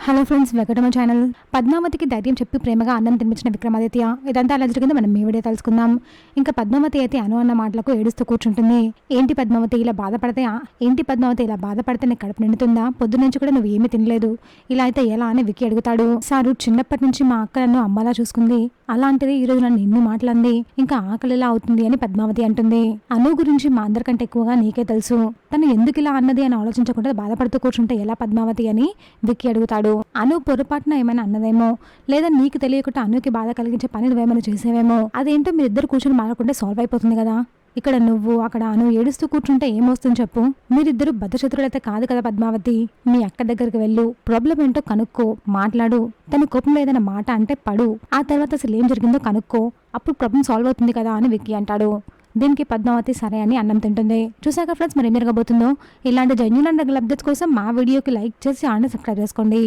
Hello friends, welcome channel. పద్మావతికి ధైర్యం చెప్పి ప్రేమగా అన్నం తినిపించిన విక్రమాదిత్య. ఇదంతా అలా జరిగిందో మనం ఈ వీడియో తెలుసుకుందాం. ఇంకా పద్మావతి అయితే అన్న మాటలకు ఏడుస్తూ కూర్చుంటుంది. ఏంటి పద్మావతి ఇలా బాధపడితే నీ కడుపు నిండుతుందా? పొద్దు నుంచి కూడా నువ్వు ఏమీ తినలేదు, ఇలా అయితే ఎలా అని విక్కి అడుగుతాడు. సారు, చిన్నప్పటి నుంచి మా అక్క నన్ను అమ్మలా చూసుకుంది, అలాంటిది ఈ రోజు నన్ను ఎన్ని మాటలంది, ఇంకా ఆకలి ఎలా అవుతుంది అని పద్మావతి అంటుంది. అను గురించి మా అందరికంటే ఎక్కువగా నీకే తెలుసు, తను ఎందుకు ఇలా అన్నది అని ఆలోచించకుండా బాధపడుతూ కూర్చుంటే ఎలా పద్మావతి అని విక్కి అడుగుతాడు. అను పొరపాటున ఏమైనా అన్నదేమో, లేదా నీకు తెలియకుండా అనుకి బాధ కలిగించే పని నువ్వేమైనా చేసేవేమో, అదేంటో మీరిద్దరు కూర్చొని మాట్లాడుకుంటే సాల్వ్ అయిపోతుంది కదా. ఇక్కడ నువ్వు అక్కడ అను ఏడుస్తూ కూర్చుంటే ఏమొస్తుంది చెప్పు? మీరిద్దరు బద్ధశత్రులైతే కాదు కదా పద్మావతి. మీ అక్క దగ్గరికి వెళ్ళు, ప్రాబ్లం ఏంటో కనుక్కో, మాట్లాడు. తన కోపంలో ఏదైనా మాట అంటే పడు, ఆ తర్వాత అసలు ఏం జరిగిందో కనుక్కో, అప్పుడు ప్రాబ్లం సాల్వ్ అవుతుంది కదా అని విక్కి అంటాడు. దీనికి పద్మావతి సరే అని అన్నం తింటుంది. చూసాక ఫ్రెండ్స్, మరి ఏం జరగబోతుందో. ఇలాంటి జెన్యూన్ అండ్ రెగ్యులర్ అప్డేట్స్ కోసం మా వీడియోకి లైక్ చేసి ఛానల్ సబ్స్క్రైబ్ చేసుకోండి.